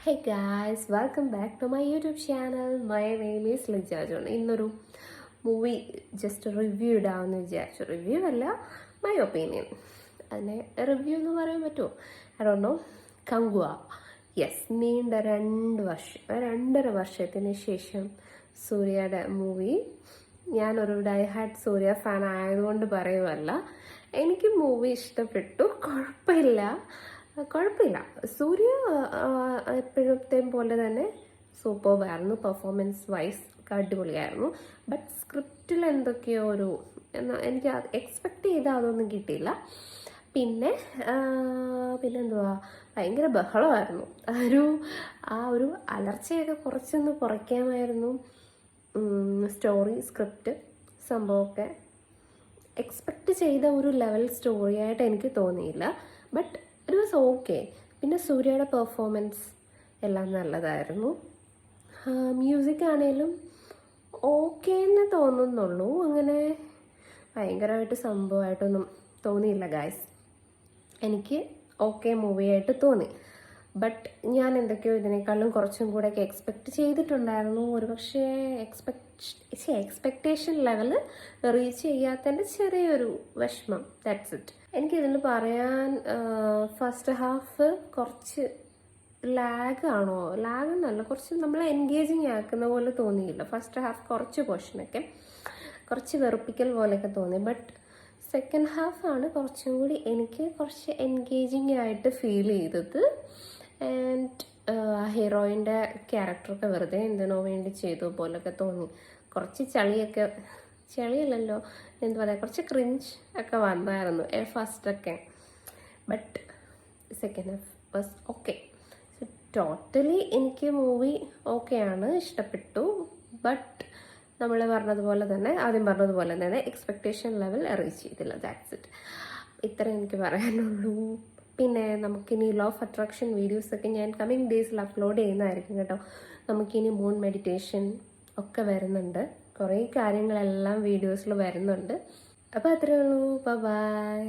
Hey guys, welcome back to my YouTube channel. My name is Lija John. ഇന്നൊരു movie just review ഇടാമെന്ന് വിചാരിച്ചു. Review അല്ല, my opinion. അതിനെ review എന്ന് പറയാൻ പറ്റുമോ? I don't know. Kanguva. Yes, നീണ്ട 2.5 വർഷത്തിന് ശേഷം സൂര്യയുടെ മൂവി. ഞാനൊരു ഡൈഹാർഡ് സൂര്യ ഫാൻ ആയതുകൊണ്ട് പറയുമല്ല, എനിക്ക് മൂവി ഇഷ്ടപ്പെട്ടു. കുഴപ്പമില്ല. സൂര്യ എപ്പോഴത്തെയും പോലെ തന്നെ സൂപ്പർബായിരുന്നു. പെർഫോമൻസ് വൈസ് അടിപൊളിയായിരുന്നു. ബട്ട് സ്ക്രിപ്റ്റിൽ എന്തൊക്കെയോ എനിക്ക് എക്സ്പെക്റ്റ് ചെയ്ത അതൊന്നും കിട്ടിയില്ല. പിന്നെന്തുവാ, ഭയങ്കര ബഹളമായിരുന്നു. ആ ഒരു അലർച്ചയൊക്കെ കുറച്ചൊന്ന് കുറയ്ക്കാമായിരുന്നു. സ്റ്റോറി, സ്ക്രിപ്റ്റ് സംഭവമൊക്കെ എക്സ്പെക്റ്റ് ചെയ്ത ഒരു ലെവൽ സ്റ്റോറിയായിട്ട് എനിക്ക് തോന്നിയില്ല. But it was okay. പിന്നെ സൂര്യയുടെ പെർഫോമൻസ് എല്ലാം നല്ലതായിരുന്നു. മ്യൂസിക് ആണെങ്കിലും ഓക്കെ എന്ന് തോന്നുന്നുള്ളൂ. അങ്ങനെ ഭയങ്കരമായിട്ട് സംഭവമായിട്ടൊന്നും തോന്നിയില്ല ഗായ്സ്. എനിക്ക് ഓക്കെ മൂവിയായിട്ട് തോന്നി. ബട്ട് ഞാൻ എന്തൊക്കെയോ ഇതിനേക്കാളും കുറച്ചും കൂടെയൊക്കെ എക്സ്പെക്റ്റ് ചെയ്തിട്ടുണ്ടായിരുന്നു. ഒരുപക്ഷെ എക്സ്പെക്റ്റേഷൻ ലെവല് റീച്ച് ചെയ്യാത്തതിൻ്റെ ചെറിയൊരു വിഷമം. That's it. എനിക്കിതിൽ പറയാൻ, ഫസ്റ്റ് ഹാഫ് കുറച്ച് ലാഗെന്നല്ല, കുറച്ച് നമ്മളെ എൻഗേജിങ് ആക്കുന്ന പോലെ തോന്നിയില്ല. ഫസ്റ്റ് ഹാഫ് കുറച്ച് പോർഷനൊക്കെ കുറച്ച് വെറുപ്പിക്കൽ പോലെയൊക്കെ തോന്നി. ബട്ട് സെക്കൻഡ് ഹാഫാണ് കുറച്ചും കൂടി എനിക്ക് കുറച്ച് എൻഗേജിങ് ആയിട്ട് ഫീൽ ചെയ്തത്. ആൻഡ് ഹീറോയിൻ്റെ ക്യാരക്ടറൊക്കെ വെറുതെ എന്തിനോ വേണ്ടി ചെയ്തു പോലൊക്കെ തോന്നി. കുറച്ച് ചളിയല്ലല്ലോ, എന്താ പറയുക, കുറച്ച് ക്രിഞ്ച് ഒക്കെ വന്നായിരുന്നു ഫസ്റ്റൊക്കെ. But second half was okay. Totally എനിക്ക് മൂവി ഓക്കെയാണ്, ഇഷ്ടപ്പെട്ടു. ബട്ട് നമ്മൾ ആദ്യം പറഞ്ഞതുപോലെ തന്നെ എക്സ്പെക്റ്റേഷൻ ലെവൽ റീച്ച് ചെയ്തില്ല. That's it. ഇത്ര എനിക്ക് പറയാനുള്ളൂ. പിന്നെ നമുക്കിനി ലോ ഓഫ് അട്രാക്ഷൻ വീഡിയോസൊക്കെ ഞാൻ കമ്മിങ് ഡേയ്സിൽ അപ്ലോഡ് ചെയ്യുന്നതായിരിക്കും കേട്ടോ. നമുക്കിനി മൂൺ മെഡിറ്റേഷൻ ഒക്കെ വരുന്നുണ്ട്. കുറേ കാര്യങ്ങളെല്ലാം വീഡിയോസിൽ വരുന്നുണ്ട്. അപ്പോൾ അത്രയേ ഉള്ളൂ. ബൈ.